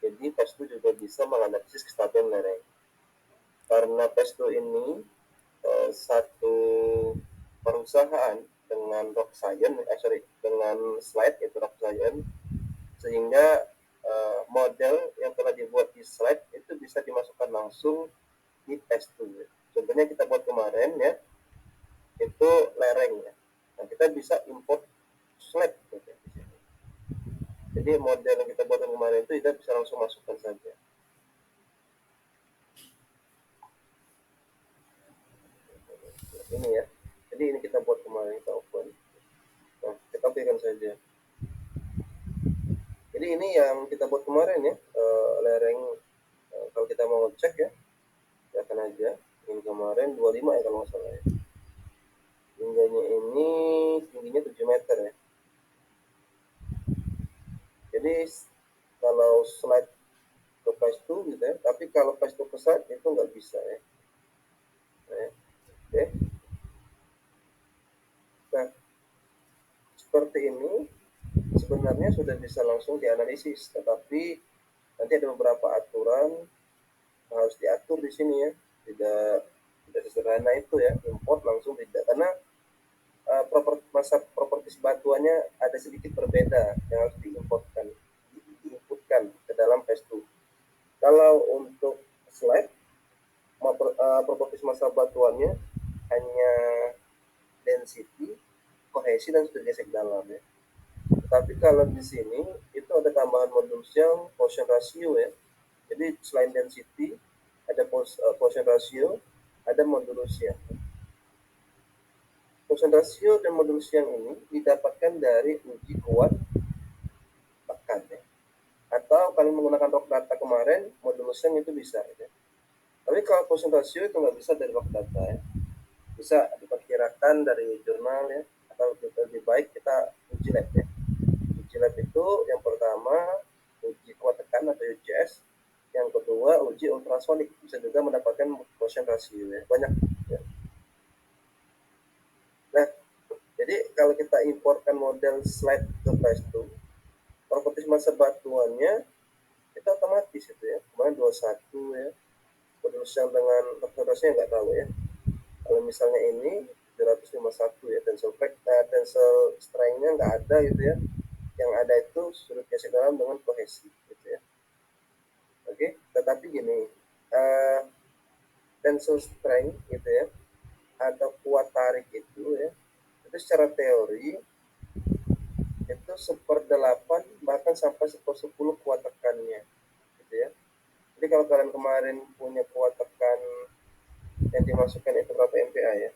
Jadi Pesto juga bisa menganalisis kestabilan lereng. Karena Pesto ini satu perusahaan dengan dengan slide itu Rock Science, sehingga model yang telah dibuat di slide itu bisa dimasukkan langsung di Pesto. Contohnya kita buat kemarin ya, itu lereng ya. Nah, kita bisa import slide gitu. Jadi model yang kita buat kemarin itu kita bisa langsung masukkan saja. Ini ya. Jadi ini kita buat kemarin, kita open. Nah, kita pilihkan saja. Jadi ini yang kita buat kemarin ya, lereng. Kalau kita mau cek ya, silakan aja. Ini kemarin 25 ya kalau nggak salah ya. Tingginya ini tingginya 7 meter ya. Jadi kalau slide ke Pesto gitu ya, tapi kalau Pesto ke slide itu nggak bisa ya. Nah, oke. Nah, seperti ini sebenarnya sudah bisa langsung dianalisis, tetapi nanti ada beberapa aturan harus diatur di sini ya. Tidak sesederhana itu ya, import langsung tidak, karena masa propertis batuannya ada sedikit berbeda yang harus diinputkan ke dalam Pesto. Kalau untuk slide, propertis masa batuannya hanya density, kohesi, dan sudah gesek dalam ya. Tapi kalau di sini itu ada tambahan modulus yang Poisson ratio ya. Jadi selain density ada Poisson ratio, ada modulus yang. Poisson ratio dan modulus yang ini didapatkan dari uji kuat tekan ya. Atau kalian menggunakan rock data kemarin, modulus yang itu bisa ya. Tapi kalau Poisson ratio itu nggak bisa dari rock data ya. Bisa diperkirakan dari jurnal ya, atau lebih baik kita uji lab ya. Uji lab itu yang pertama uji kuat tekan atau UCS, yang kedua uji ultrasonik, bisa juga mendapatkan Poisson ratio ya, banyak ya. Nah, jadi kalau kita importkan model slide ke Pesto, propertis masa batuannya itu otomatis itu ya, kemarin 21 ya, modulus yang dengan representasinya nggak tahu ya. Kalau misalnya ini 251 ya, tensile strength-nya nggak ada gitu ya, yang ada itu sudut gesek dalam dengan kohesi gitu ya. Oke, tetapi gini, tensile strength gitu ya, atau kuat tarik itu ya, itu secara teori itu 1/8 bahkan sampai 1/10 kuat tekannya gitu ya. Jadi kalau kalian kemarin punya kuat tekan yang dimasukkan itu berapa MPa ya,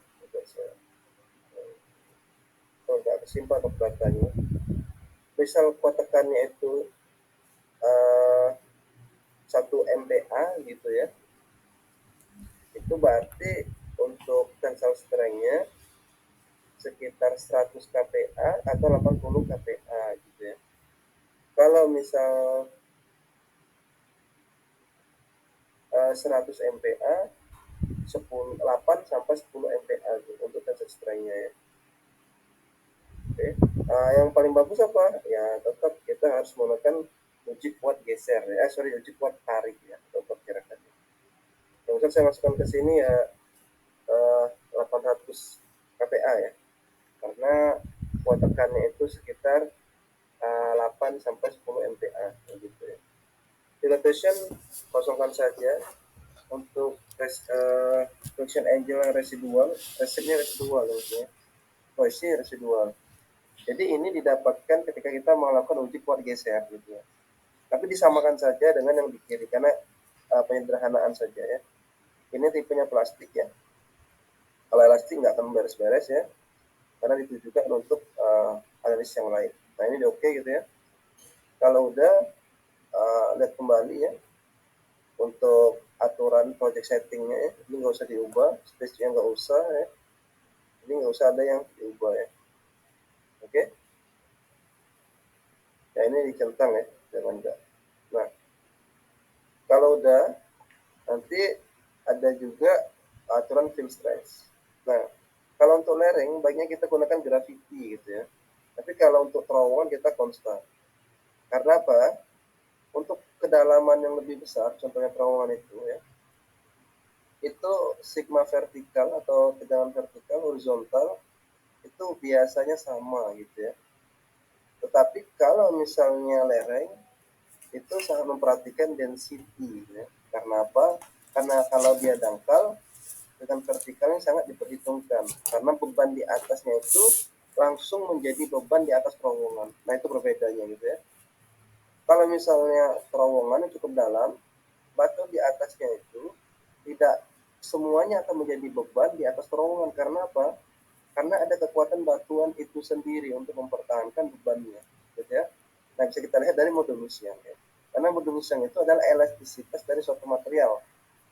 nggak kesimpan untuk datanya. Misal kuat tekannya itu 1 MPa gitu ya, itu berarti untuk tensile strength-nya sekitar 100 kPa atau 80 kPa gitu ya. Kalau misal 100 MPa 8 sampai 10 MPa gitu, untuk tensile strength-nya ya. Oke. Yang paling bagus apa? Ya tetap kita harus menggunakan uji kuat geser ya, uji kuat tarik ya, atau perkirakan. Yang saya masukkan ke sini ya 800 kPa ya, karena kuat tekannya itu sekitar 8 sampai 10 MPa gitu ya. Dilatation kosongkan saja. Untuk friction angle yang residual, resepnya residual ya, kohesi residual. Jadi ini didapatkan ketika kita melakukan uji kuat geser gitu ya. Tapi disamakan saja dengan yang di kiri karena penyederhanaan saja ya. Ini tipenya plastik ya. Kalau elastik nggak akan beres-beres ya, karena ditujukan untuk analisis yang lain. Nah ini oke gitu ya. Kalau udah lihat kembali ya, untuk aturan project settingnya ya, ini nggak usah diubah, stage-nya nggak usah ya, ini nggak usah ada yang diubah ya. Oke. Nah ini dicentang ya, jangan enggak. Nah kalau udah, nanti ada juga aturan field stress. Nah kalau untuk lereng baiknya kita gunakan gravity gitu ya, tapi kalau untuk terowongan kita konstan. Karena apa? Untuk kedalaman yang lebih besar, contohnya terowongan itu ya, itu sigma vertikal atau tegangan vertikal horizontal itu biasanya sama gitu ya. Tetapi kalau misalnya lereng itu sangat memperhatikan density ya. Karena apa? Karena kalau dia dangkal dengan vertikalnya sangat diperhitungkan karena beban di atasnya itu langsung menjadi beban di atas terowongan. Nah itu berbedanya gitu ya. Kalau misalnya terowongan yang cukup dalam, batu di atasnya itu tidak semuanya akan menjadi beban di atas terowongan. Karena apa? Karena ada kekuatan batuan itu sendiri untuk mempertahankan bebannya gitu ya. Nah bisa kita lihat dari modulus yang ya. Karena modulus yang itu adalah elastisitas dari suatu material.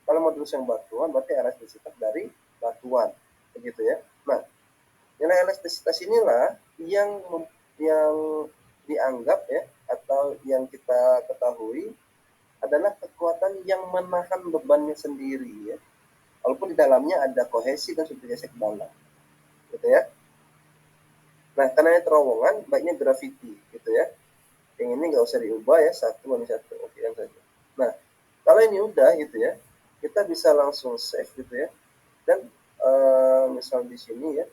Kalau modulus yang batuan berarti elastisitas dari batuan begitu ya. Nah nilai elastisitas inilah yang dianggap ya atau yang kita ketahui adalah kekuatan yang menahan bebannya sendiri ya. Walaupun di dalamnya ada kohesi dan substitusi ke dalam gitu ya. Nah karena ini terowongan baiknya gravity gitu ya. Yang ini nggak usah diubah ya, satu oke kan saja. Nah kalau ini udah gitu ya, kita bisa langsung save gitu ya. Dan misal di sini ya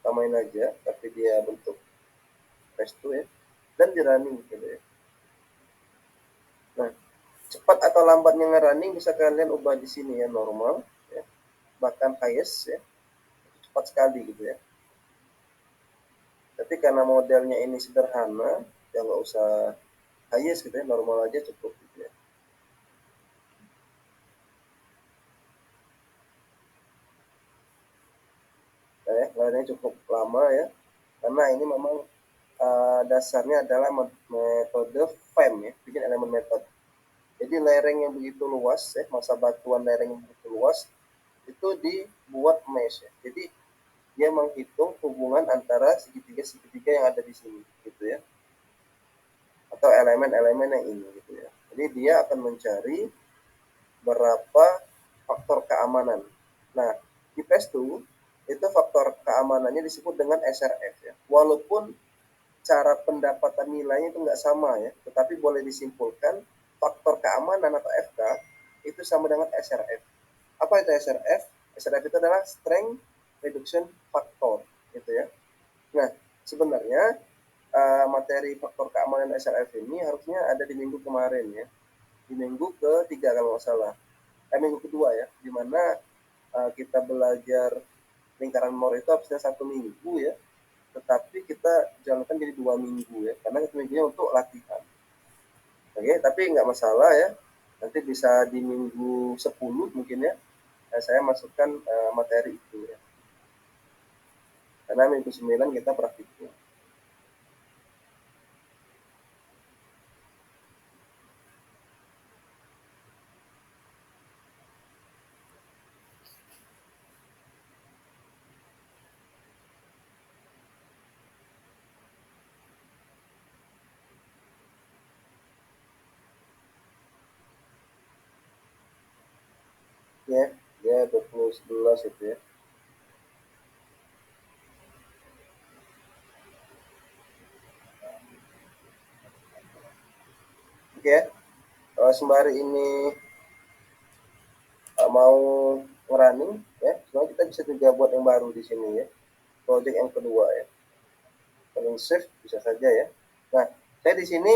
tamain aja tapi dia bentuk resto ya dan di running gitu ya. Nah cepat atau lambatnya nge-running bisa kalian ubah di sini ya, normal ya, bahkan highest ya, cepat sekali gitu ya. Tapi karena modelnya ini sederhana ya nggak usah highest gitu ya, normal aja cukup gitu ya. Nah, ya layarnya cukup lama ya karena ini memang dasarnya adalah metode FEM ya, bikin elemen method. Jadi lereng yang begitu luas ya, masa batuan lereng yang begitu luas itu dibuat mesh ya. Jadi dia menghitung hubungan antara segitiga-segitiga yang ada di sini gitu ya. Atau elemen-elemen yang ini gitu ya. Jadi dia akan mencari berapa faktor keamanan. Nah, di PES2 itu faktor keamanannya disebut dengan SRF ya. Walaupun cara pendapatan nilainya itu nggak sama ya, tetapi boleh disimpulkan faktor keamanan atau FK itu sama dengan SRF. Apa itu SRF? SRF itu adalah strength reduction factor gitu ya. Nah, sebenarnya materi faktor keamanan SRF ini harusnya ada di minggu kemarin ya, di minggu ketiga kalau nggak salah, minggu kedua ya, di mana kita belajar lingkaran Moore itu harusnya 1 minggu ya, tetapi kita jalankan jadi 2 minggu ya, karena 1 minggunya untuk latihan. Oke, tapi nggak masalah ya, nanti bisa di minggu 10 mungkin ya, saya masukkan materi itu ya, karena minggu 9 kita praktikum. Ya, ya 2011 itu ya. Oke ya, sembari ini mau running ya, sebenarnya kita bisa juga buat yang baru di sini ya, project yang kedua ya, paling save bisa saja ya. Nah saya di sini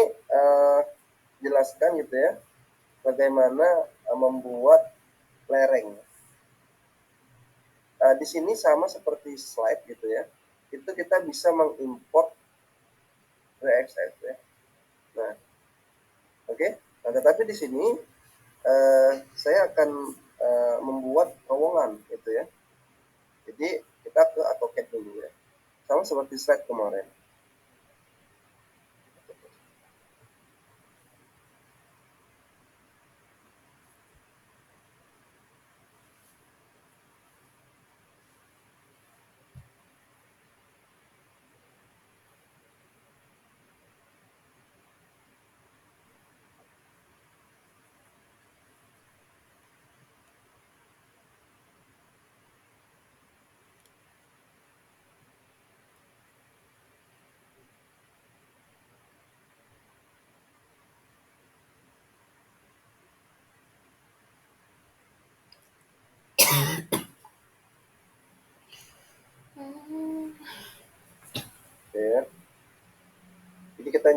jelaskan gitu ya bagaimana membuat lereng. Di sini sama seperti slide gitu ya, itu kita bisa mengimport RxF ya. Nah oke okay? Nah tetapi di sini saya akan membuat terowongan gitu ya. Jadi kita ke AutoCAD dulu ya, sama seperti slide kemarin.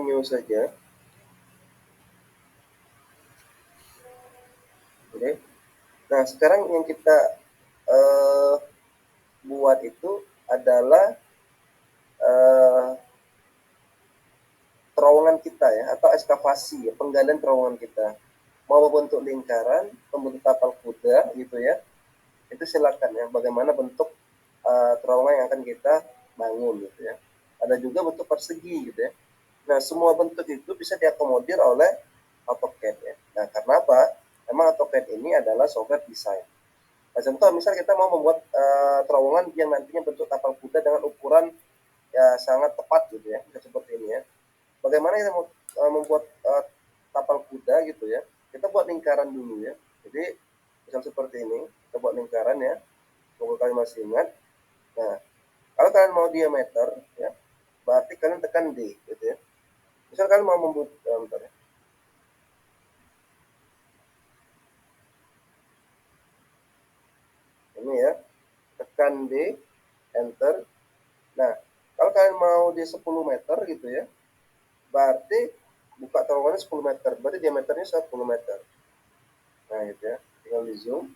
new saja. Oke. Nah, sekarang yang kita buat itu adalah terowongan kita ya, atau ekskavasi ya, penggalian terowongan kita. Mau membentuk lingkaran, membentuk tapal kuda gitu ya, itu silakan ya, bagaimana bentuk terowongan yang akan kita bangun gitu ya. Ada juga bentuk persegi gitu ya. Nah, semua bentuk itu bisa diakomodir oleh AutoCAD ya. Nah, karena apa? Memang AutoCAD ini adalah software desain. Nah, contoh misal kita mau membuat terowongan yang nantinya bentuk tapal kuda dengan ukuran ya sangat tepat gitu ya, seperti ini ya. Bagaimana kita mau membuat tapal kuda gitu ya? Kita buat lingkaran dulu ya. Jadi misal seperti ini, kita buat lingkaran ya. Semoga kalian masih ingat. Nah, kalau kalian mau diameter ya, berarti kalian tekan D gitu ya. Misal kalian mau membuat bentar ya. Ini ya, tekan D, enter. Nah, kalau kalian mau di 10 meter gitu ya, berarti buka terowongannya 10 meter, berarti diameternya 10 meter. Nah, gitu ya, tinggal di zoom.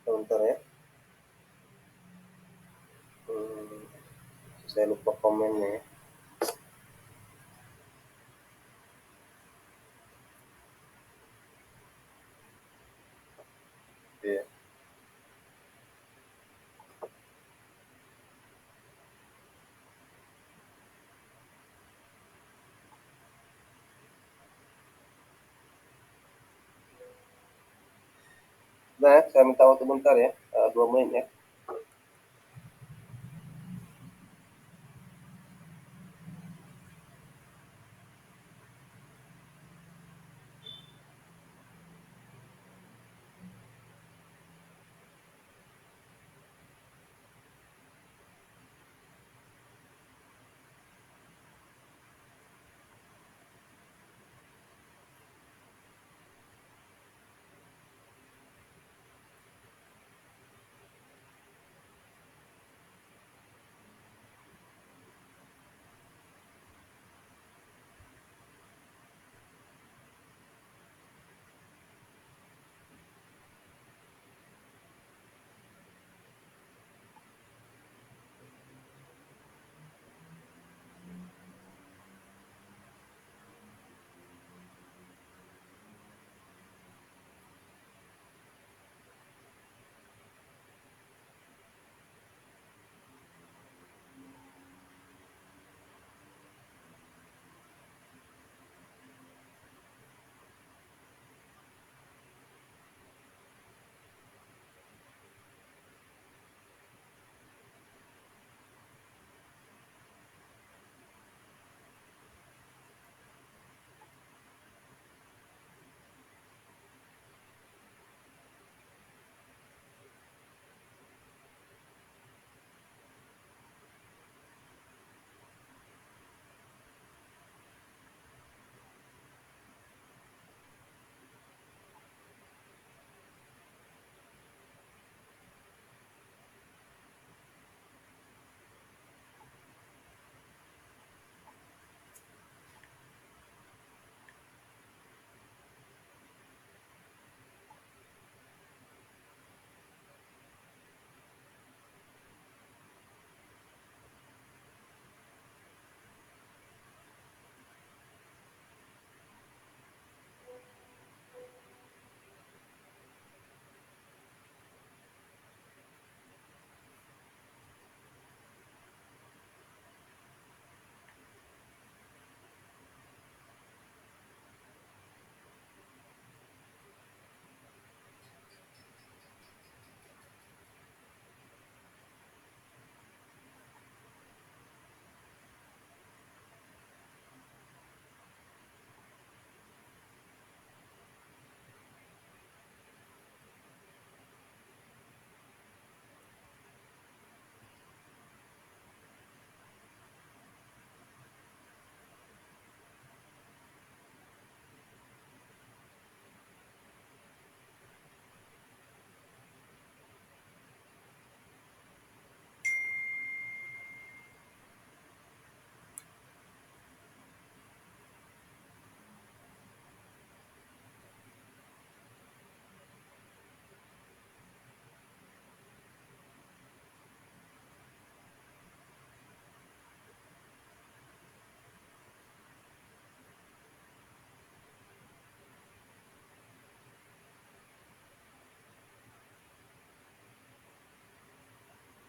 Sebentar ya. Hmm, saya lupa komennya ya. Oke. Nah, saya minta waktu bentar ya, 2 menit ya.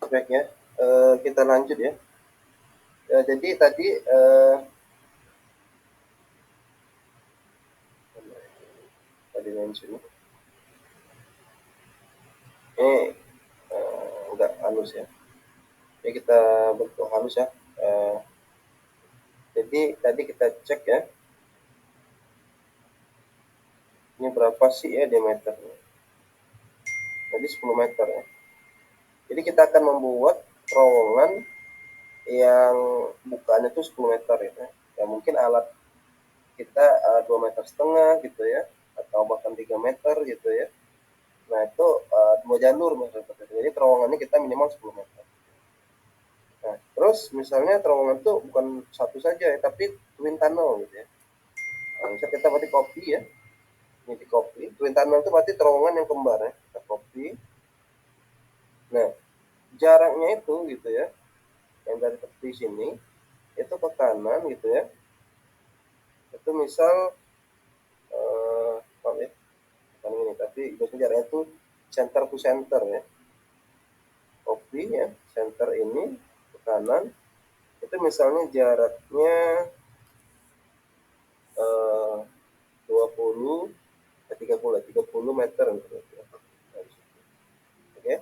Baik ya, kita lanjut ya. Jadi tadi mention ini enggak halus ya. Jadi kita bentuk halus ya. Jadi tadi kita cek ya, ini berapa sih ya diameternya? Tadi 10 meter ya. Jadi kita akan membuat terowongan yang bukaannya itu 10 meter ya. Ya mungkin alat kita 2,5 meter gitu ya, atau bahkan 3 meter gitu ya. Nah itu 2 jalur misalnya. Jadi terowongannya kita minimal 10 meter. Nah terus misalnya terowongan itu bukan satu saja ya, tapi twin tunnel gitu ya. Nah, misalnya kita berarti copy ya, ini di copy. Twin tunnel itu berarti terowongan yang kembar ya. Kita copy. Nah jaraknya itu gitu ya, yang dari tepi sini itu ke kanan gitu ya, itu misal oh ya, bukan ini, tapi biasanya jaraknya itu center to center ya, copy ya, center ini ke kanan, itu misalnya jaraknya 20 30 meter gitu ya. Oke.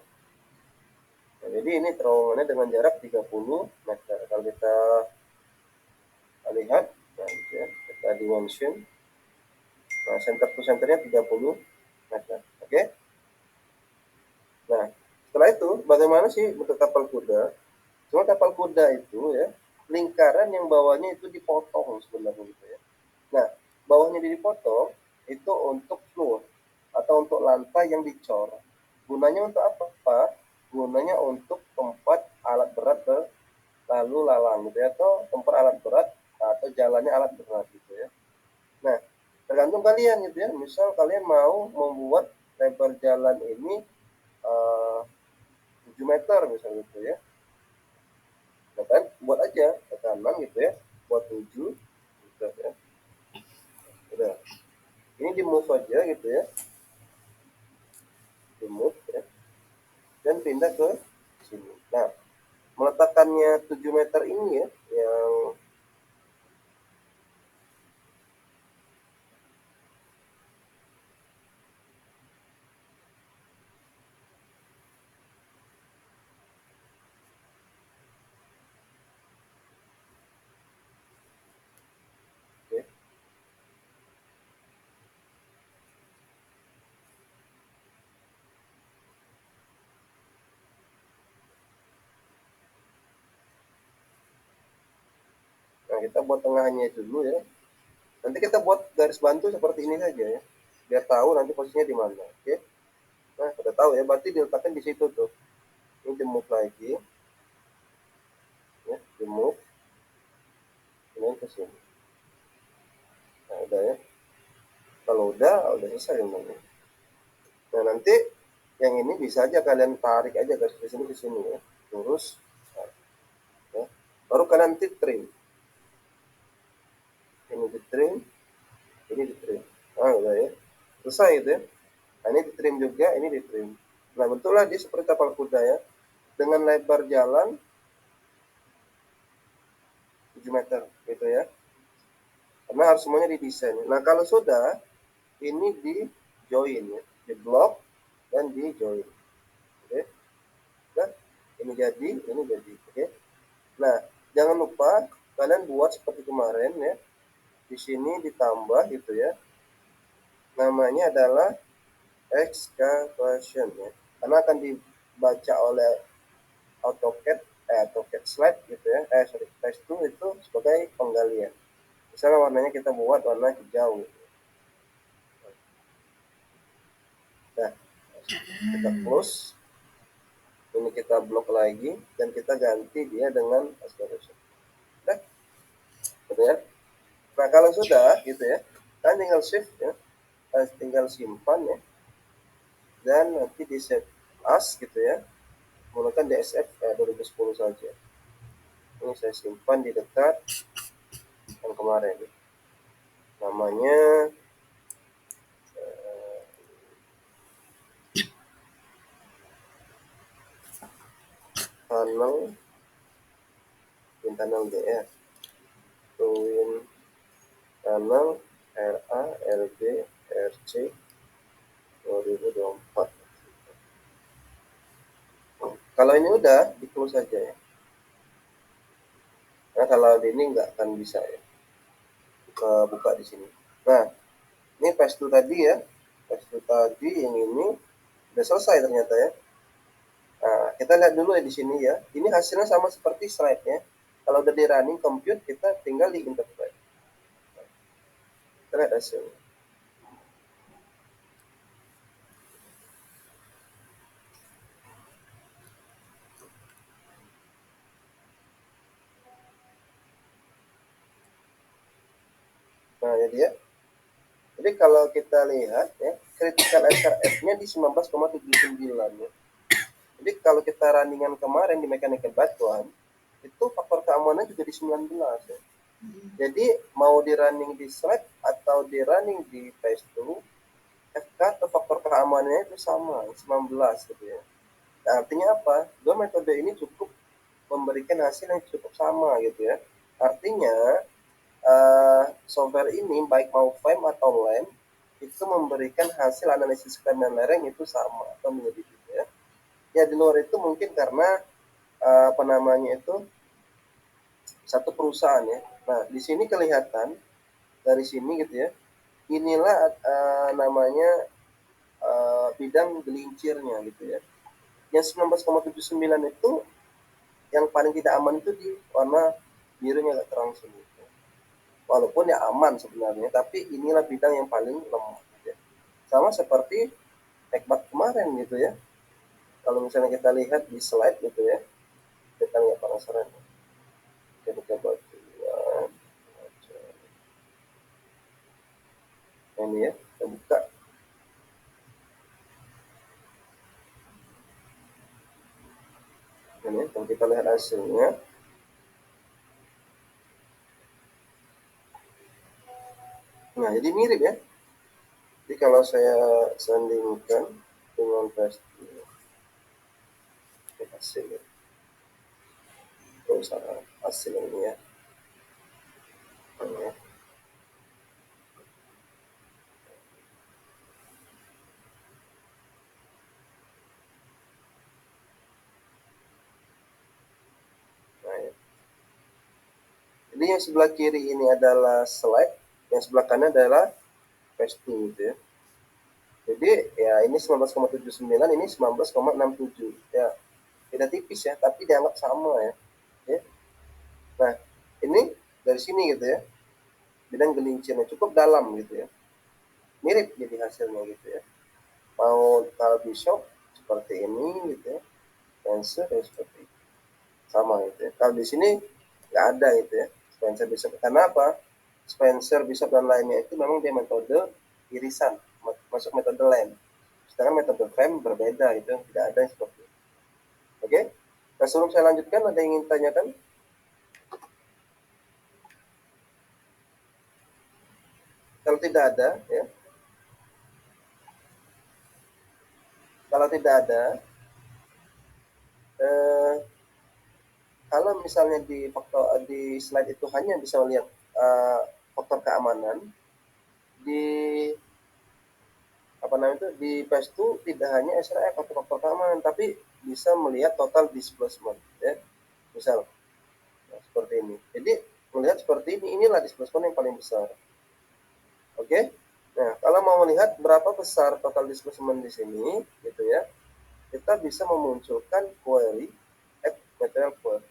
Nah, jadi ini terowongannya dengan jarak 30 meter. Kalau kita lihat, nah, gitu ya, kita dimension, nah center to centernya 30 meter. Oke. Nah, setelah itu bagaimana sih bentuk tapal kuda? Cuma tapal kuda itu ya, lingkaran yang bawahnya itu dipotong sebenarnya gitu ya. Nah, bawahnya dipotong itu untuk floor atau untuk lantai yang dicor. Gunanya untuk apa? Gunanya untuk tempat alat berat lalu lalang gitu ya, atau tempat alat berat atau jalannya alat berat gitu ya. Nah, tergantung kalian gitu ya. Misal kalian mau membuat lebar jalan ini 7 meter misalnya gitu ya. Nah, kan buat aja ke kanan gitu ya, buat 7 gitu ya. Udah. Ini di move aja gitu ya, di move ya, dan pindah ke sini. Nah, meletakkannya 7 meter ini ya, yang oke. Nah, kita buat tengahnya dulu ya. Nanti kita buat garis bantu seperti ini saja ya, biar tahu nanti posisinya di mana. Oke. Nah, udah tahu ya, berarti diletakkan di situ tuh. Ini di move lagi ya, di move ini ke sini. Nah, udah ya. Kalau udah selesai semuanya. Nah, nanti yang ini bisa aja kalian tarik aja garis ke sini ya, lurus. Nah, ya. Baru kalian trim, ini di trim, ini di trim. Nah, udah ya, selesai itu ya. Nah, ini di trim juga, ini di trim. Nah, bentuklah dia seperti tapal kuda ya, dengan lebar jalan 7 meter gitu ya, karena harus semuanya didesain. Nah, kalau sudah ini di join ya, di blok dan di join. Oke. Nah, ini jadi, ini jadi. Oke. Nah, jangan lupa kalian buat seperti kemarin ya. Di sini ditambah gitu ya. Namanya adalah excavation ya. Karena akan dibaca oleh AutoCAD AutoCAD slide gitu ya. Sorry, text tool itu sebagai penggalian. Misalnya warnanya kita buat warna hijau. Nah, kita close. Ini kita blok lagi dan kita ganti dia dengan excavation. Nah, gitu ya. Nah, kalau sudah gitu ya, kalian tinggal save ya, tinggal simpan ya, dan nanti di save as gitu ya, menggunakan DSF 2010 saja. Ini saya simpan di dekat yang kemarin. Namanya tunnel D ya, twin tunnel RA RB RC 2024. Kalau ini udah di close saja ya. Nah kalau ini nggak akan bisa ya buka di sini. Nah ini phase 2 tadi ya, phase 2 tadi yang ini udah selesai ternyata ya. Nah, kita lihat dulu ya di sini ya. Ini hasilnya sama seperti slide-nya. Kalau udah di running compute, kita tinggal di interpret. Kita lihat hasilnya. Nah, jadi ya. Jadi kalau kita lihat ya, critical SRF-nya di 19,79 ya. Jadi kalau kita runningan kemarin di mechanical batuan, itu faktor keamanan juga di 19 ya. Jadi mau di running di slide atau di running di phase 2, FK atau faktor keamanannya itu sama, 19 gitu ya. Nah, artinya apa? Dua metode ini cukup memberikan hasil yang cukup sama gitu ya. Artinya software ini baik mau FEM atau LAM itu memberikan hasil analisis klaim dan lereng itu sama atau mirip gitu ya. Ya di luar itu mungkin karena apa namanya itu satu perusahaan ya. Nah di sini kelihatan dari sini gitu ya. Inilah namanya bidang gelincirnya gitu ya. Yang 19,79 itu yang paling tidak aman itu di warna birunya agak terang sini. Walaupun ya aman sebenarnya, tapi inilah bidang yang paling lemah. Gitu ya. Sama seperti ekbat kemarin gitu ya. Kalau misalnya kita lihat di slide gitu ya, kita lihat penasaran. Kita coba ini ya, kita buka. Ini kalau kita lihat hasilnya, nah jadi mirip ya. Jadi kalau saya sandingkan dengan hasil perusahaan hasil ini ya. Nah, ya. Jadi yang sebelah kiri ini adalah slide, yang sebelah kanan adalah pasting gitu ya. Jadi ya ini 19,79, ini 19,67 ya, beda tipis ya, tapi dianggap sama ya. Ya. Nah ini dari sini gitu ya, bidang gelincirnya cukup dalam gitu ya, mirip jadi hasilnya gitu ya. Mau kalau bishop seperti ini gitu ya, Spencer ya seperti itu. Sama gitu ya. Kalau di sini nggak ada gitu ya, Spencer bishop. Karena apa? Spencer bishop dan lainnya itu memang dia metode irisan, masuk metode lem. Sedangkan metode frame berbeda itu, tidak ada yang seperti itu. Oke? Nah, sebelum saya lanjutkan, ada yang ingin tanyakan? Kalau tidak ada, ya. Kalau tidak ada, kalau misalnya di slide itu hanya bisa melihat faktor keamanan, di apa namanya itu di phase 2 tidak hanya SRF atau faktor keamanan, tapi bisa melihat total displacement ya. Misal nah, seperti ini. Jadi melihat seperti ini, inilah displacement yang paling besar. Oke? Nah, kalau mau melihat berapa besar total displacement di sini gitu ya, kita bisa memunculkan query add material query.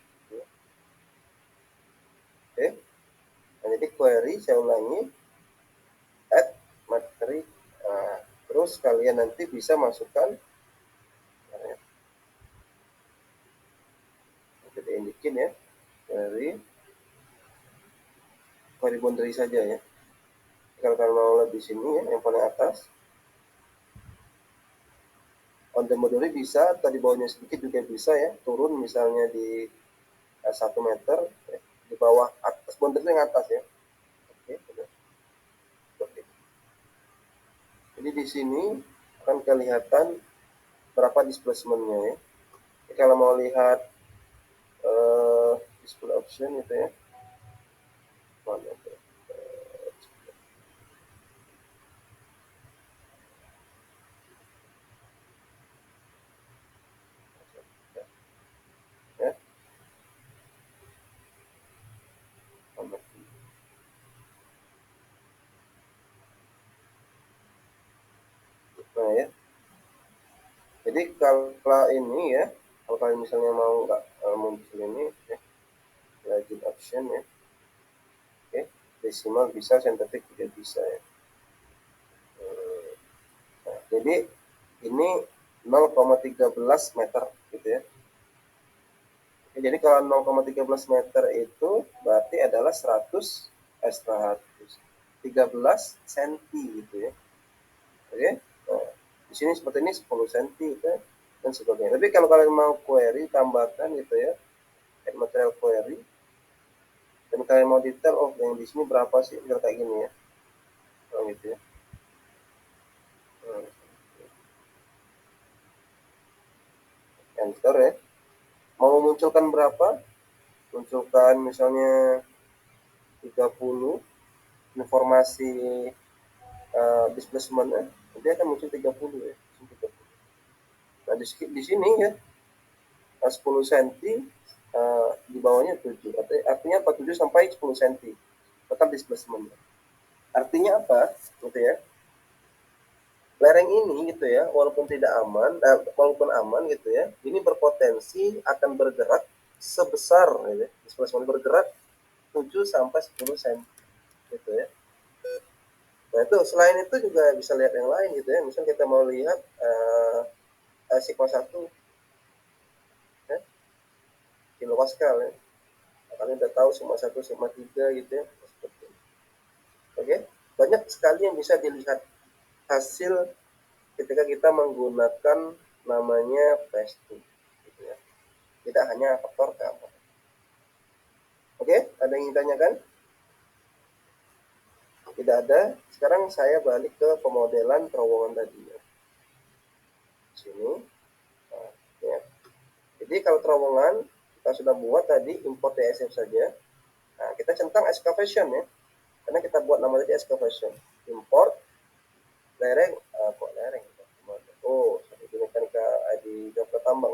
Oke? Nah, jadi query saya ulangi add materi, terus kalian nanti bisa masukkan jadi indikin ya dari query boundary saja ya. Kalau kalian mau lihat di sini ya, yang paling atas on the boundary bisa, atau di bawahnya sedikit juga bisa ya, turun misalnya di 1 meter ya, di bawah atas boundary yang atas ya. Oke, benar. Oke. Jadi di sini akan kelihatan berapa displacementnya ya. Jadi kalau mau lihat display option itu ya. Mana tuh? Ya, mana? Nah ya, jadi kalau ini ya, kalau kalian misalnya mau nggak muncul ini ya, legend option ya, oke, desimal bisa, sintetik juga bisa ya. Nah, jadi ini 0,13 meter gitu ya. Oke, jadi kalau 0,13 meter itu berarti adalah 113 cm gitu ya. Oke, nah, di sini seperti ini 10 cm gitu ya, dan sebagainya. Tapi kalau kalian mau query tambahkan gitu ya, add material query, dan kalian mau detail, oh yang di sini berapa sih, biar kayak gini ya, oh, gitu ya. Enter ya. Mau munculkan berapa? Munculkan misalnya 30 informasi displacement-nya, nanti akan muncul 30 ya. 30. Nah di sini ya 10 cm di bawahnya 7. Artinya 47 sampai 10 cm total displacement. Artinya apa? Gitu ya. Lereng ini gitu ya, walaupun tidak aman, walaupun aman gitu ya, ini berpotensi akan bergerak sebesar gitu ya. Displacement bergerak 7 sampai 10 cm gitu ya. Nah itu selain itu juga bisa lihat yang lain gitu ya. Misalnya kita mau lihat sigma 1 ya, kilopascal ya. Kalian udah tahu sigma 1, sigma 3 gitu ya. Seperti itu. Oke, banyak sekali yang bisa dilihat hasil ketika kita menggunakan namanya PES2 gitu ya. Tidak hanya faktor keamanan. Oke, ada yang ingin tanyakan? Tidak ada. Sekarang saya balik ke pemodelan terowongan tadi ya. Sini. Nah, ya. Jadi kalau terowongan kita sudah buat tadi import DSF saja. Nah, kita centang excavation ya. Karena kita buat nama tadi excavation. Import lereng, kok lereng? Oh, di mekanika di daftar tambang.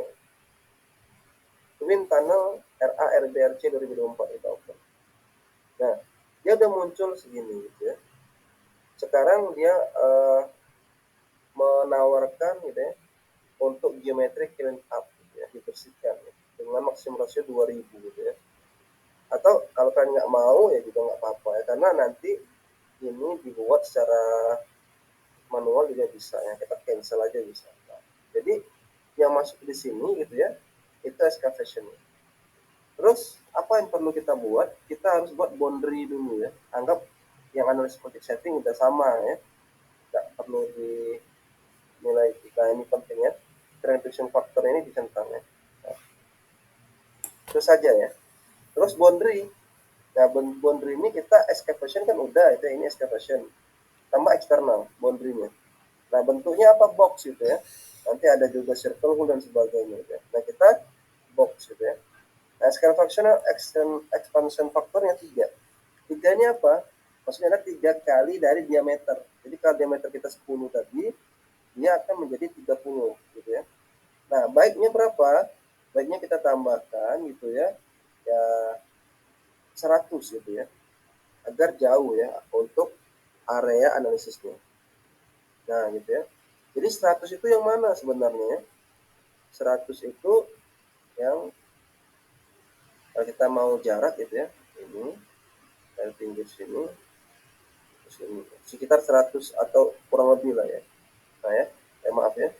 Twin Tunnel RARBRC 2024 kita open. Nah, dia udah muncul segini gitu ya. Sekarang dia menawarkan gitu ya untuk geometrik clean up gitu ya, dibersihkan ya, dengan maksimum rasio 2000 gitu ya. Atau kalau kalian nggak mau ya juga nggak apa-apa ya, karena nanti ini dibuat secara manual juga bisa ya, kita cancel aja bisa. Nah, jadi yang masuk di sini gitu ya, itu excavation. Terus apa yang perlu kita buat? Kita harus buat boundary dulu ya. Anggap yang analysis project setting udah sama ya, nggak perlu dinilai kita ini pentingnya. Transition factor ini dicentang ya. Nah, itu saja ya. Terus boundary. Nah, boundary ini kita excavation kan udah, itu ini excavation. Tambah eksternal boundary-nya. Nah, bentuknya apa? Box gitu ya. Nanti ada juga circle hole dan sebagainya gitu ya. Nah, kita box gitu ya. Nah, scale functional expansion faktornya 3. 3 ini apa? Maksudnya ada 3 kali dari diameter. Jadi kalau diameter kita 10 tadi, dia akan menjadi 30 gitu ya. Nah, baiknya berapa? Baiknya kita tambahkan gitu ya. Ya 100 gitu ya. Agar jauh ya untuk area analisisnya. Nah, gitu ya. Jadi 100 itu yang mana sebenarnya? 100 itu yang kalau kita mau jarak gitu ya. Ini dari pinggir sini ke sini. Sekitar 100 atau kurang lebih lah ya. Nah ya, maaf ya.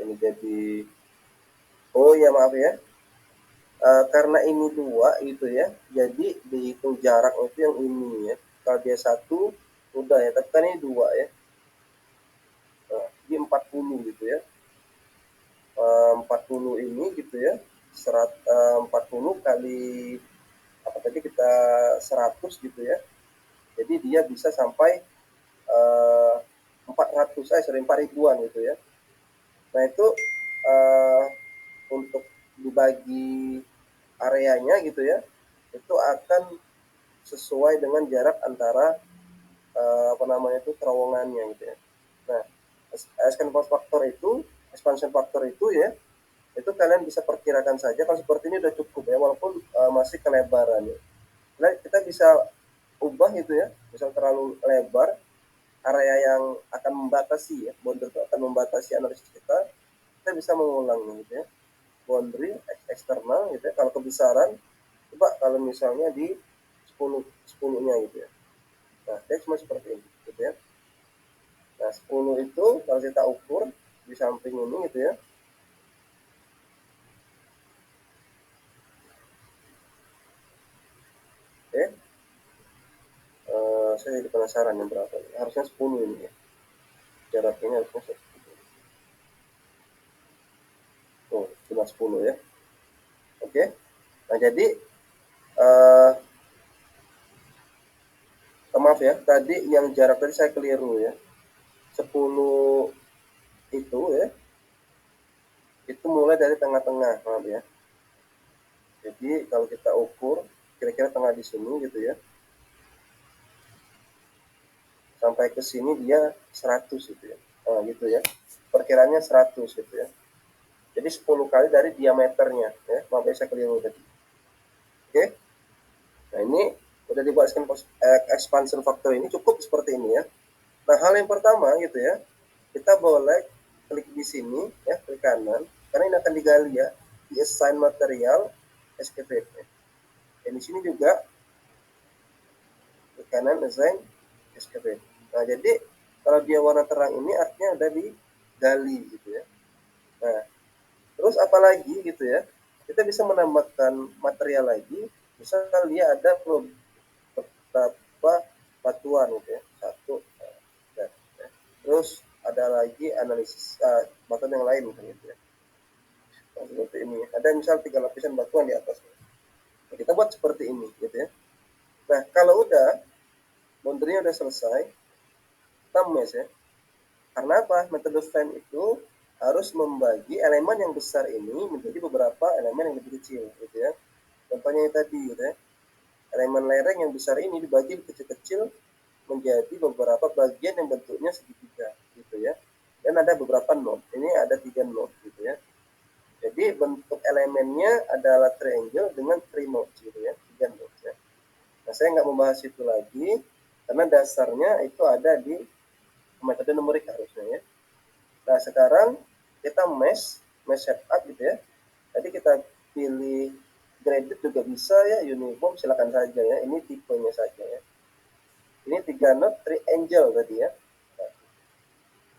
Ini jadi oh ya maaf ya. Karena ini 2 gitu ya. Jadi dihitung jarak itu yang ini ya. Kalau dia 1 udah ya, tapi kan ini 2 ya. Nah, di 40 gitu ya. 40 ini gitu ya. 40 kali apa tadi kita 100 gitu ya. Jadi dia bisa sampai 400 sorry 4000-an gitu ya. Nah itu untuk dibagi areanya gitu ya, itu akan sesuai dengan jarak antara terowongannya gitu ya. Nah, expansion factor itu ya, itu kalian bisa perkirakan saja kalau seperti ini udah cukup ya, walaupun masih kelebaran ya. Nah, kita bisa ubah itu ya, misal terlalu lebar, area yang akan membatasi ya, boundary itu akan membatasi analisis kita bisa mengulangnya gitu ya. Boundary eksternal gitu ya, kalau kebesaran, coba kalau misalnya di 10-nya gitu ya. Nah, dia cuma seperti ini gitu ya. Nah, 10 itu kalau kita ukur di samping ini gitu ya. Oke. Saya jadi penasaran yang berapa. Harusnya 10 ini ya. Jaraknya harusnya 10. Oh, cuma 10 ya. Oke. Nah, jadi uh, maaf ya, tadi yang jarak tadi saya keliru ya. 10 itu ya, itu mulai dari tengah-tengah, maaf ya. Jadi kalau kita ukur kira-kira tengah di sini gitu ya, sampai ke sini dia 100 gitu ya. Gitu ya. Perkiranya 100 gitu ya. Jadi 10 kali dari diameternya ya. Maaf ya, saya keliru tadi. Oke. Nah, ini udah dibuatkan expansion factor ini cukup seperti ini ya. Nah, hal yang pertama gitu ya, kita boleh klik di sini ya, klik kanan, karena ini akan digali ya, di assign material excavate. Dan di sini juga klik kanan assign excavate. Nah, jadi kalau dia warna terang ini artinya udah digali gitu ya. Nah, terus apalagi gitu ya, kita bisa menambahkan material lagi, misal dia ada beberapa batuan gitu ya, satu, ya. Terus ada lagi analisis batuan yang lain gitu ya. Nah, seperti ini. Ada misal 3 lapisan batuan di atasnya. Nah, kita buat seperti ini gitu ya. Nah, kalau udah boundary udah selesai, kita mesh ya. Karena apa? Metode fan itu harus membagi elemen yang besar ini menjadi beberapa elemen yang lebih kecil gitu ya. Contohnya yang tadi gitu ya. Elemen lereng yang besar ini dibagi kecil-kecil menjadi beberapa bagian yang bentuknya segitiga gitu ya. Dan ada beberapa node. Ini ada 3 node gitu ya. Jadi bentuk elemennya adalah triangle dengan 3 nodes gitu ya, 3 nodes ya. Nah, saya nggak membahas itu lagi karena dasarnya itu ada di metode numerik harusnya ya. Nah, sekarang kita mesh setup gitu ya. Tadi kita pilih graded juga bisa ya, uniform silakan saja ya. Ini tipenya saja ya. Ini 3 node triangle tadi ya. Nah,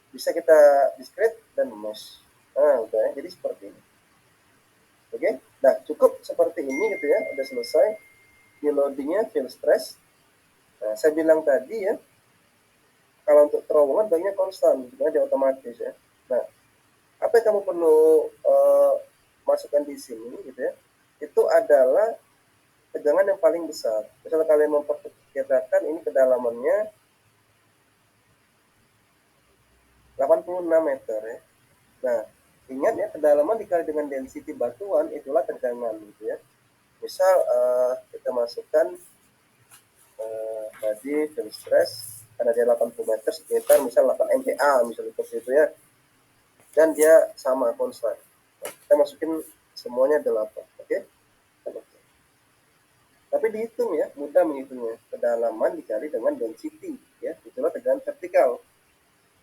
bisa kita discrete dan mesh. Nah, udah ya. Jadi seperti ini. Oke, nah cukup seperti ini gitu ya, udah selesai. Di loadingnya fill stress. Nah, saya bilang tadi ya, kalau untuk terowongan banknya konstan, sebenarnya dia otomatis ya. Nah, apa yang kamu perlu masukkan di sini gitu ya, itu adalah tegangan yang paling besar. Misalnya kalian memperkirakan ini kedalamannya 86 meter ya. Nah, ingat ya, kedalaman dikali dengan density batuan itulah tegangan gitu ya. Misal kita masukkan tadi fill stress karena dia 80 meter sekitar misal 8 MPa misalnya seperti itu ya, dan dia sama konstan. Nah, kita masukin semuanya 8. Oke. Tapi dihitung ya, mudah menghitungnya. Kedalaman dikali dengan density ya, itulah tegangan vertikal.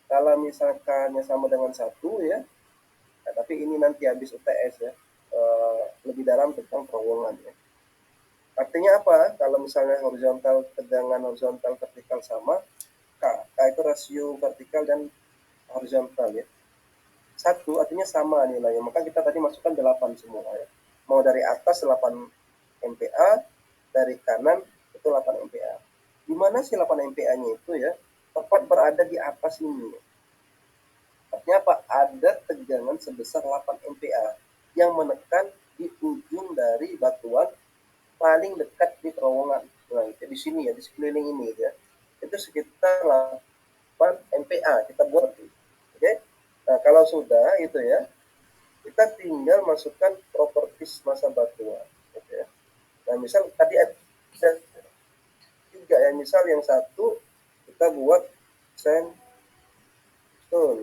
Kalau misalkan sama dengan 1 ya, nah, tapi ini nanti habis UTS ya, lebih dalam tentang terowongan ya. Artinya apa? Kalau misalnya horizontal, tegangan horizontal vertikal sama, K itu rasio vertikal dan horizontal ya. 1 artinya sama nilainya, maka kita tadi masukkan 8 semua ya. Mau dari atas 8 MPa, dari kanan itu 8 MPa. Di mana sih 8 MPa-nya itu ya? Tepat berada di atas ini. Artinya apa? Ada tegangan sebesar 8 MPa yang menekan di ujung dari batuan paling dekat di terowongan. Nah, itu di sini ya, di sekeliling ini ya. Itu sekitar 8 MPa kita buat. Oke. Nah, kalau sudah itu ya, kita tinggal masukkan properties massa batuan. Oke. Nah, misal tadi ada 3 ya, misal yang satu kita buat sandstone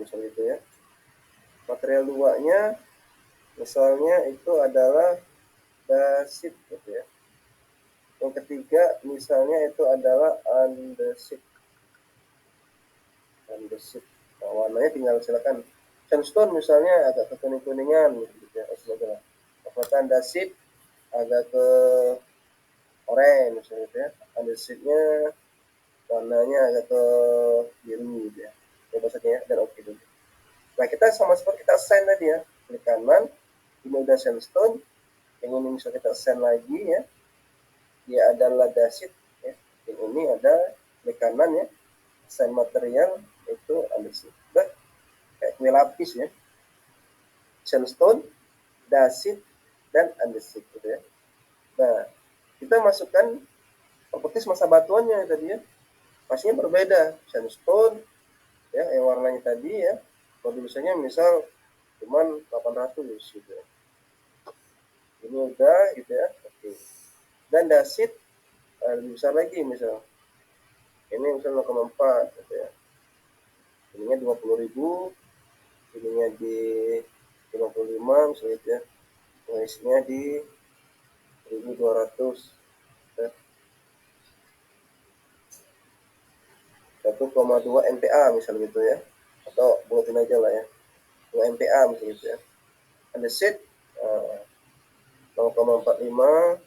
misal gitu ya. Material 2-nya misalnya itu adalah dasit gitu ya. Yang ketiga misalnya itu adalah andesit. Nah, warnanya tinggal silakan. Sandstone misalnya agak ke kuning-kuningan gitu ya. Kalau andesit agak ke orange misalnya gitu ya. Andesitnya warnanya agak ke biru gitu ya. Coba saja ya, dan oke dulu. Nah, kita sama seperti kita assign tadi ya. Klik kanan, ini udah sandstone, yang ini bisa kita assign lagi ya. Dia adalah dasit ya. Yang ini ada klik kanan ya. Assign material itu andesit. Nah, kayak kue lapis ya. Sandstone, dasit, dan andesit gitu ya. Nah, kita masukkan properties masa batuannya tadi ya. Pastinya berbeda. Sandstone ya, yang warnanya tadi ya. Produksinya misal cuman 800 gitu ya. Ini udah gitu ya. Oke. Dan dasit lebih besar lagi misal. Ini misal 0,4 gitu ya. Ininya 20.000, ininya di 55 misalnya gitu ya. Noise-nya di 1200 ya. 1,2 MPa misal gitu ya. Atau buatin aja lah ya. 2 MPa misal gitu ya. Andesit 0,45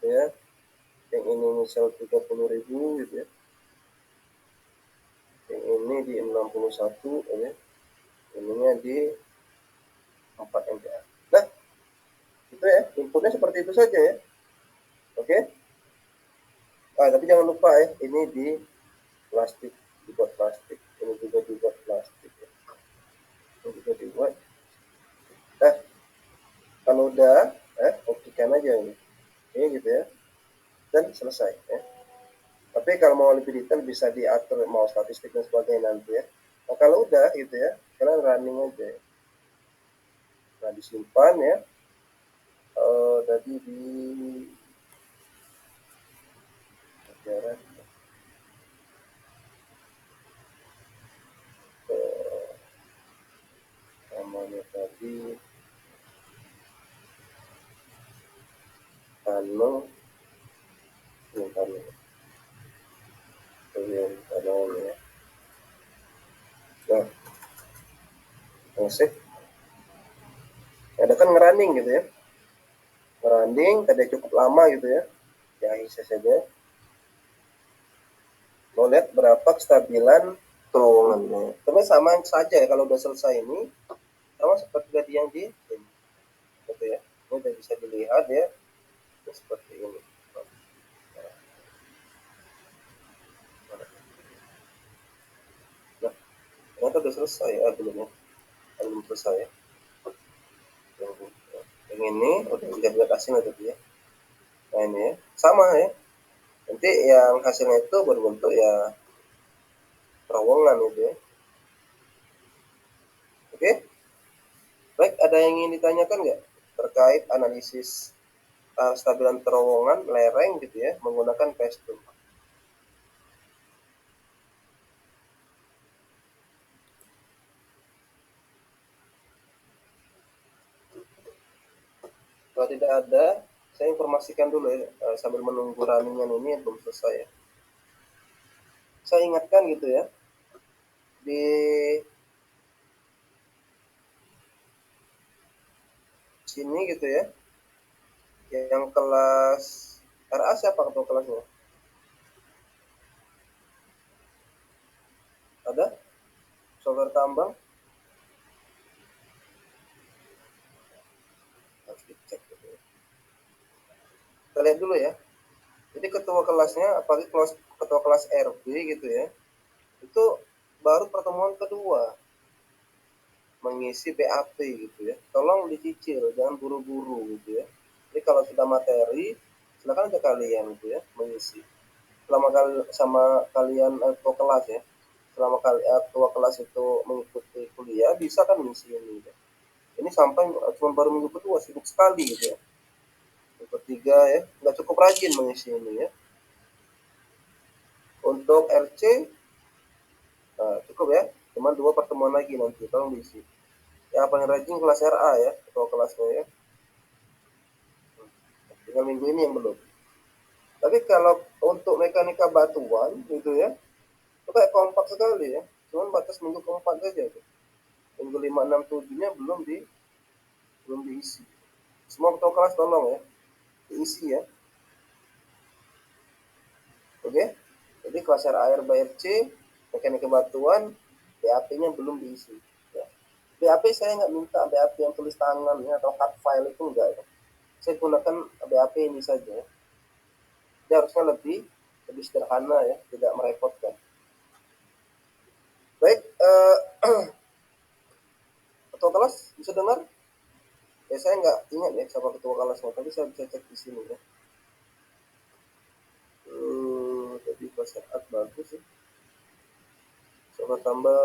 ya. Yang ini misal 30.000 gitu ya. Yang ini di 61 ya. Ininya di 4 MPa. Nah, itu ya, inputnya seperti itu saja ya. Oke. Tapi jangan lupa ya, ini di plastik, dibuat plastik. Ini juga dibuat plastik ya. Ini juga dibuat. Nah, kalau udah, optikan aja ini gitu ya. Dan selesai ya. Tapi kalau mau lebih detail bisa diatur mau statistik dan sebagainya nanti ya. Nah, kalau udah gitu ya, kalian running aja ya. Nah, disimpan ya. Tadi di sejarah namanya tadi Tano ya. Nah, musik ada kan ngerunning gitu ya, ngerunning tadi cukup lama gitu ya. Ya isi saja mau lihat berapa kestabilan terowongannya. Tapi sama saja ya, kalau udah selesai ini sama seperti tadi yang di ini gitu ya. Ini udah bisa dilihat ya, seperti ini. Nah, ternyata udah selesai ya, belum selesai ya. Yang ini udah bisa diatasi tadi ya. Nah ini ya, sama ya. Nanti yang hasilnya itu berbentuk ya terowongan gitu ya. Oke, baik, ada yang ingin ditanyakan nggak terkait analisis stabilan terowongan lereng gitu ya menggunakan pestum? Kalau tidak ada, saya informasikan dulu ya, sambil menunggu runningan ini belum selesai ya. Saya ingatkan gitu ya, di sini gitu ya, yang kelas RA siapa ketua kelasnya? Ada? Software tambang? Harus dicek gitu ya. Kita lihat dulu ya. Jadi ketua kelasnya, apalagi ketua kelas RB gitu ya, itu baru pertemuan kedua mengisi BAP gitu ya. Tolong dicicil, jangan buru-buru gitu ya. Jadi kalau sudah materi, silakan aja kalian gitu ya mengisi. Selama sama kalian ketua kelas ya, selama ketua kelas itu mengikuti kuliah, bisa kan mengisi ini. Gitu. Ini sampai cuma baru minggu kedua, sibuk sekali gitu ya. Bertiga ya, nggak cukup rajin mengisi ini ya. Untuk RC cukup ya, cuma 2 pertemuan lagi nanti, tolong diisi. Yang paling rajin kelas RA ya, ketua kelasnya ya. Tinggal minggu ini yang belum. Tapi kalau untuk mekanika batuan gitu ya, itu kayak kompak sekali ya. Cuman batas minggu keempat saja tuh. Minggu 5, 6, 7-nya belum diisi. Semua ketua kelas tolong ya, diisi ya. Oke. Jadi kelas RA, RB, RC, mekanika batuan, BAP-nya belum diisi. Ya. BAP saya nggak minta BAP yang tulis tangan ya, atau hard file itu enggak ya. Saya gunakan BAP ini saja. Dia harusnya lebih sederhana ya, tidak merepotkan. Baik, ketua kelas bisa dengar? Ya saya nggak ingat ya siapa ketua kelasnya, tapi saya bisa cek di sini ya. Tadi pas saat bagus ya. Coba tambah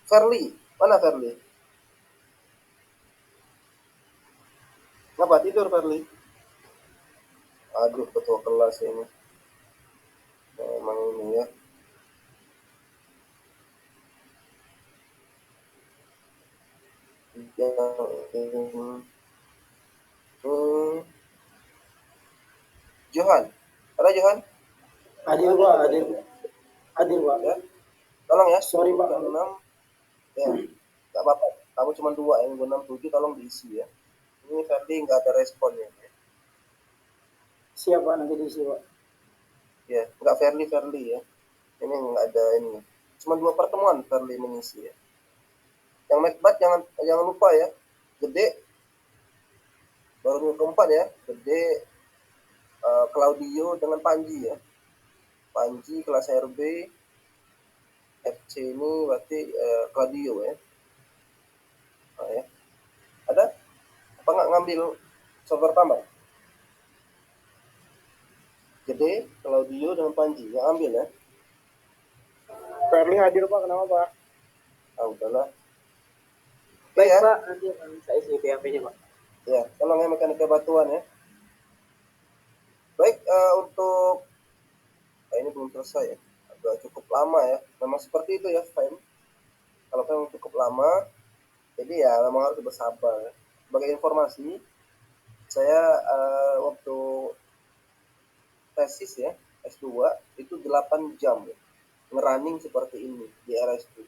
Verly, mana Verly? Ngapa tidur Verly? Aduh, ketua kelas ini. Memang ini ya. Yang Johan, ada Johan? Hadir Pak, hadir. Hadir Pak. Ya, tolong ya. Sorry Pak. 6, ya, nggak apa-apa. Kamu cuma 2 yang 6, 7 tolong diisi ya. Ini Verly nggak ada responnya. Ya. Siap Pak, nanti diisi Pak. Ya, nggak Verly ya. Ini nggak ada ini. Cuma 2 pertemuan Verly mengisi ya. Yang Macbeth jangan lupa ya. Gede baru minggu keempat ya. Gede Claudio dengan Panji ya. Panji kelas RB, FC ini berarti Claudio ya. Nah, ya. Ada? Apa nggak ngambil software tambah? Gede, Claudio dengan Panji yang ambil ya. Verly hadir Pak, kenapa Pak? Udahlah. Baik ya. Pak, nanti akan saya isi PHP-nya Pak. Ya, tolong ya mekanika batuan ya. Baik, untuk ini belum selesai ya. Agak cukup lama ya. Memang seperti itu ya, Fem. Kalau Fem cukup lama, jadi ya memang harus bersabar. Ya. Sebagai informasi, saya waktu tesis ya, S2 itu 8 jam ya. Ngerunning seperti ini di RS2.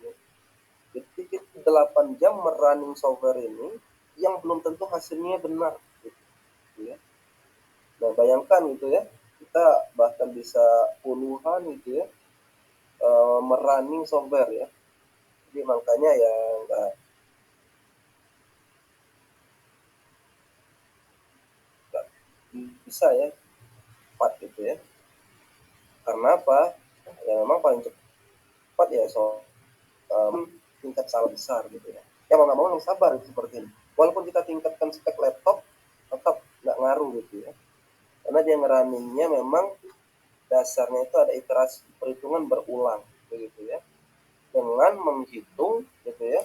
Jadi 8 jam merunning software ini yang belum tentu hasilnya benar gitu ya. Nah, bayangkan gitu ya, kita bahkan bisa puluhan gitu ya merunning software ya. Jadi makanya ya nggak bisa ya cepat gitu ya. Karena apa? Ya memang paling cepat ya tingkat salah besar gitu ya. Ya mau nggak mau yang sabar seperti ini. Walaupun kita tingkatkan spek laptop, tetap nggak ngaruh gitu ya. Karena dia ngerunningnya memang dasarnya itu ada iterasi perhitungan berulang begitu ya. Dengan menghitung gitu ya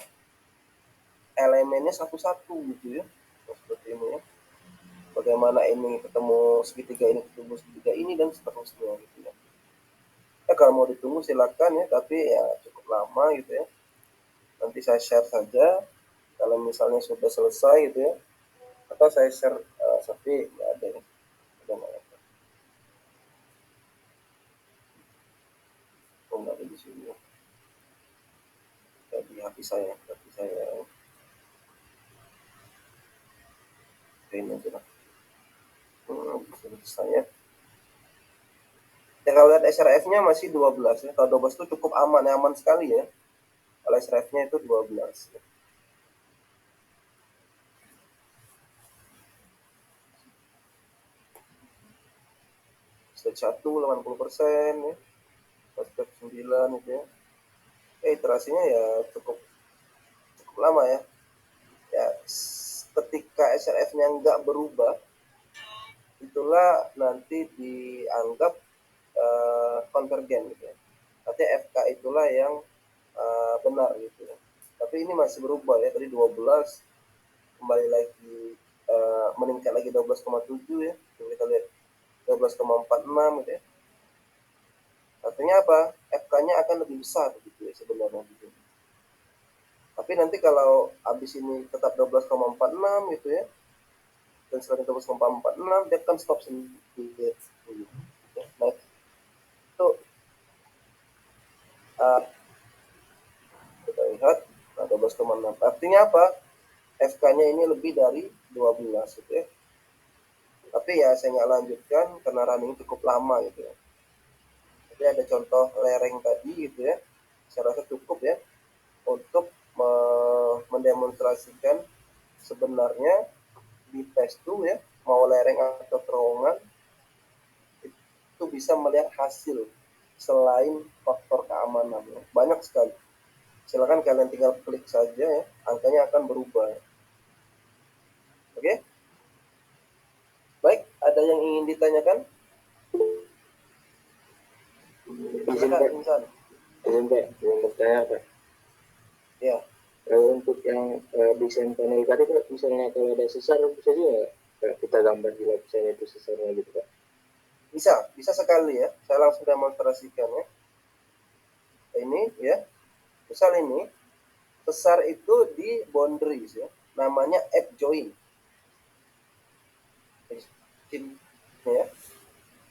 elemennya satu-satu gitu ya. Seperti ini ya. Bagaimana ini ketemu segitiga ini dan seterusnya gitu ya. Ya kalau mau ditunggu silakan ya, tapi ya cukup lama gitu ya. Nanti saya share saja kalau misalnya sudah selesai gitu ya, atau saya share tapi nggak ada ya. Nggak ada di sini ya. Jadi HP saya ini aja lah. Selesai ya. Ya kalau lihat SRF-nya masih 12 ya. Kalau 12 itu cukup aman sekali ya. Kalau SRF-nya itu 12 ya. Stage 1 80% ya. Stage 9 itu ya. Iterasinya ya cukup lama ya. Ya ketika SRF-nya nggak berubah, itulah nanti dianggap konvergen gitu ya. Artinya FK itulah yang benar gitu ya. Tapi ini masih berubah ya. Tadi 12 kembali lagi meningkat lagi 12,7 ya. Coba kita lihat 12,46 gitu ya. Artinya apa? FK-nya akan lebih besar gitu ya sebenarnya gitu. Tapi nanti kalau habis ini tetap 12,46 gitu ya, dan setelah 12,46 dia akan stop sendiri. Nah itu kita lihat, nah 12,6. Artinya apa? FK-nya ini lebih dari 12 gitu ya. Tapi ya saya nggak lanjutkan karena running cukup lama gitu ya. Jadi ada contoh lereng tadi gitu ya. Saya rasa cukup ya untuk mendemonstrasikan sebenarnya di tes itu ya, mau lereng atau terowongan itu bisa melihat hasil selain faktor keamanan ya. Banyak sekali. Silakan kalian tinggal klik saja ya, angkanya akan berubah. Oke? Baik, ada yang ingin ditanyakan? Izin Silakan, Pak, Insan. izin bertanya Pak. Ya, Untuk yang desain panel tadi Pak, misalnya kalau ada sesar bisa juga kita gambar di lapisannya itu sesarnya gitu Pak. bisa sekali ya. Saya langsung demonstrasikan ya. Ini ya, misal ini sesar itu di boundaries ya, namanya add join. Ya.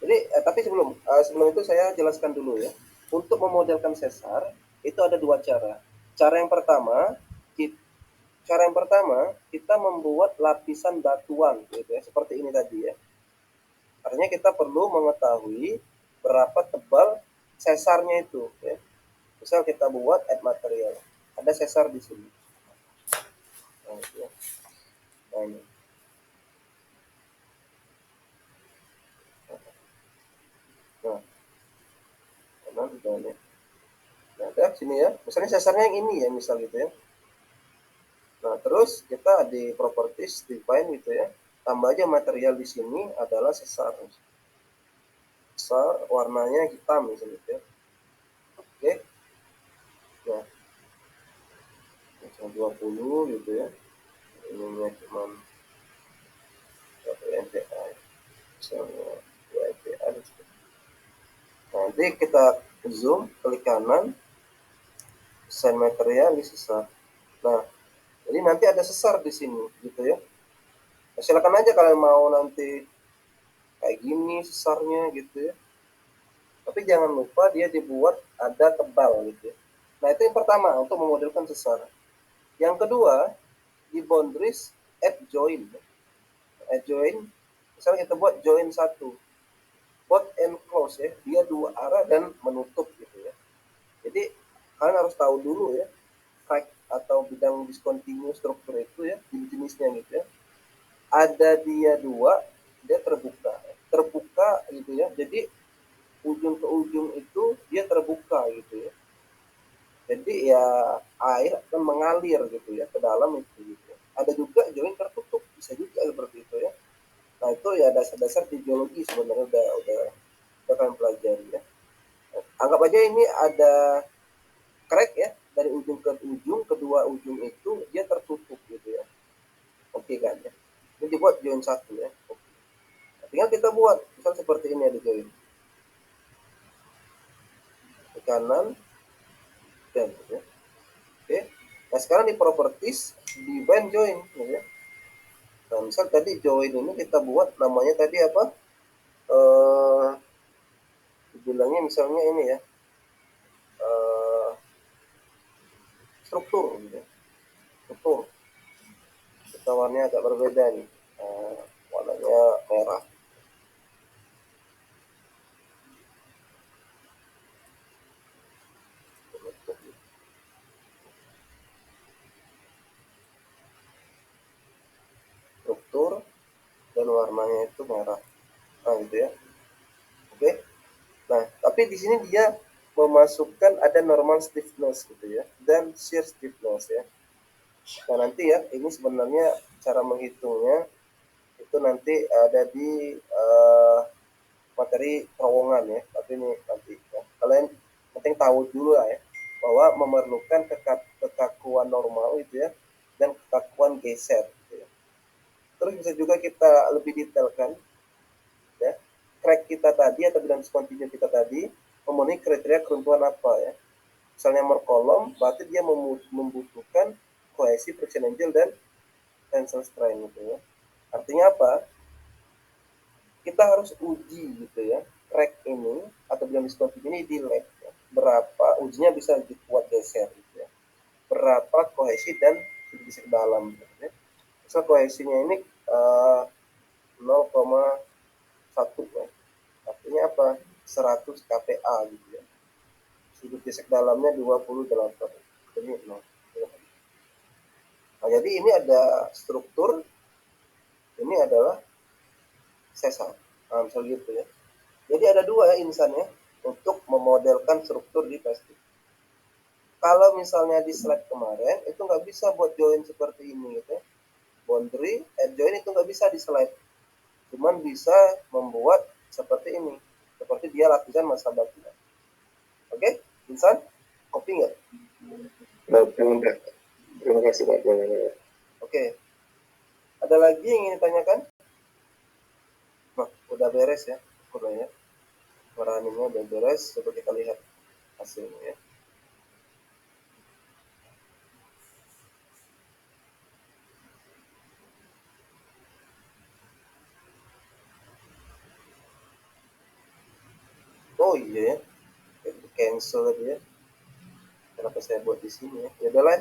Jadi tapi sebelum itu saya jelaskan dulu ya. Untuk memodelkan sesar itu ada dua cara. Cara yang pertama, kita membuat lapisan batuan gitu ya, seperti ini tadi ya. Artinya kita perlu mengetahui berapa tebal sesarnya itu ya. Misal kita buat add material, ada sesar di sini. Nah, ya. Nah, ini. Nah, nah, udah sini ya. Misalnya sesarnya yang ini ya, misal gitu ya. Nah, terus kita di properties define gitu ya. Tambah aja material di sini adalah sesar. Sesar warnanya hitam misalnya gitu ya. Oke. Nah, 20 gitu ya. Ininya cuma 1 MPa. Misalnya 2 MPa. Nanti kita zoom, klik kanan, desain material di sesar. Nah, jadi nanti ada sesar di sini gitu ya. Nah, silakan aja kalian mau nanti kayak gini sesarnya gitu ya. Tapi jangan lupa dia dibuat ada tebal gitu ya. Nah itu yang pertama untuk memodelkan sesar. Yang kedua di boundaries add join. Add join, misalnya kita buat join satu, both and close ya, dia dua arah dan menutup gitu ya. Jadi kalian harus tahu dulu ya track atau bidang discontinuous struktur itu ya, jenisnya gitu ya. Ada dia dua, dia terbuka gitu ya. Jadi ujung ke ujung itu dia terbuka gitu ya. Jadi ya air akan mengalir gitu ya ke dalam itu gitu. Ada juga join tertutup, bisa juga seperti itu ya. Nah itu ya dasar-dasar di geologi sebenarnya udah kalian pelajari ya. Anggap aja ini ada crack ya, dari ujung ke ujung, kedua ujung itu dia tertutup gitu ya. Oke kan ya. Ini dibuat join satu ya. Oke. Nah, tinggal kita buat misal seperti ini ada join ke kanan dan ya. Oke. Nah sekarang di properties di band join ya. Nah misal tadi join ini kita buat namanya tadi apa? Eh dibilangnya misalnya ini ya, struktur gitu. Struktur. Kita warnanya agak berbeda nih. Warnanya merah. Struktur dan warnanya itu merah. Nah gitu ya. Oke. Nah, tapi di sini dia memasukkan ada normal stiffness gitu ya dan shear stiffness ya. Nah, nanti ya ini sebenarnya cara menghitungnya itu nanti ada di materi terowongan ya. Tapi ini nanti ya. Kalian penting tahu dulu lah ya bahwa memerlukan kekakuan normal itu ya dan kekakuan geser gitu ya. Itu Terus bisa juga kita lebih detailkan, ya, crack kita tadi atau bilang discontinue kita tadi memenuhi kriteria keruntuhan apa ya. Misalnya more kolom, berarti dia membutuhkan kohesi, friction angle, dan tensile strength gitu ya. Artinya apa? Kita harus uji gitu ya, crack ini atau bilang discontinue ini di lab ya. Berapa ujinya bisa dibuat geser gitu ya. Berapa kohesi dan bisa ke dalam gitu ya. Misal kohesinya ini 0,1 ya. Artinya apa? 100 kPa gitu ya. Sudut gesek dalamnya 28. Jadi 0. Nah, jadi ini ada struktur, ini adalah sesar. Nah, misalnya gitu ya. Jadi ada dua insannya untuk memodelkan struktur di plastik. Kalau misalnya di slide kemarin itu nggak bisa buat join seperti ini gitu ya. Boundary join itu nggak bisa di slide, cuman bisa membuat seperti ini, seperti dia lapisan masa batuan. Oke, Insan, copy nggak? Terima kasih Pak. Oke, ada lagi yang ingin ditanyakan? Nah, udah beres ya, ukurnya. Runningnya udah beres, coba kita lihat hasilnya ya. Oh iya ya, cancel tadi ya. Kenapa saya buat di sini ya? Ya udahlah,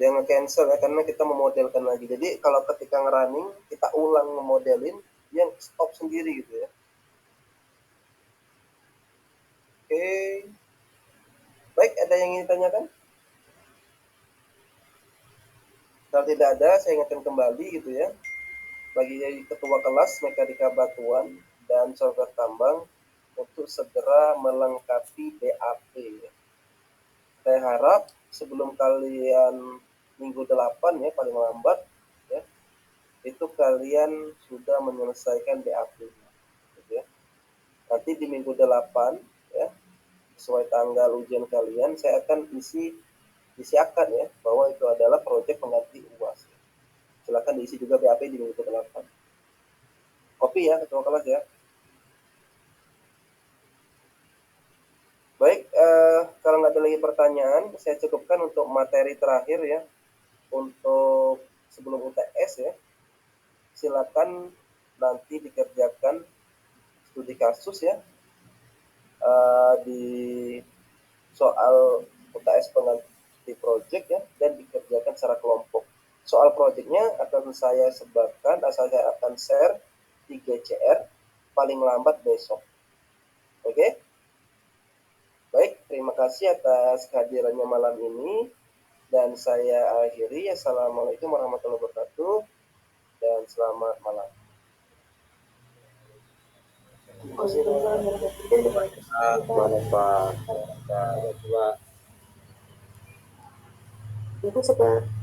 jangan cancel ya, karena kita memodelkan lagi. Jadi kalau ketika ngerunning, kita ulang memodelin, yang stop sendiri gitu ya. Oke, baik, ada yang ingin ditanyakan? Kalau tidak ada, saya ingatkan kembali gitu ya. Bagi ketua kelas Mekanika Batuan dan software tambang untuk segera melengkapi BAP. Saya harap sebelum kalian minggu 8 ya paling lambat ya, itu kalian sudah menyelesaikan BAP. Gitu ya. Nanti di minggu 8 ya, sesuai tanggal ujian kalian, saya akan isiakan ya bahwa itu adalah proyek pengganti UAS. Silakan diisi juga BAP di minggu 8. Kopi ya ketua kelas ya. Baik, kalau nggak ada lagi pertanyaan, saya cukupkan untuk materi terakhir ya. Untuk sebelum UTS ya, silakan nanti dikerjakan studi kasus ya, di soal UTS pengganti project ya, dan dikerjakan secara kelompok. Soal projectnya akan saya sebarkan, saya akan share di GCR paling lambat besok. Oke? Baik, terima kasih atas kehadirannya malam ini. Dan saya akhiri. Assalamualaikum warahmatullahi wabarakatuh. Dan selamat malam. Pak. Itu seperti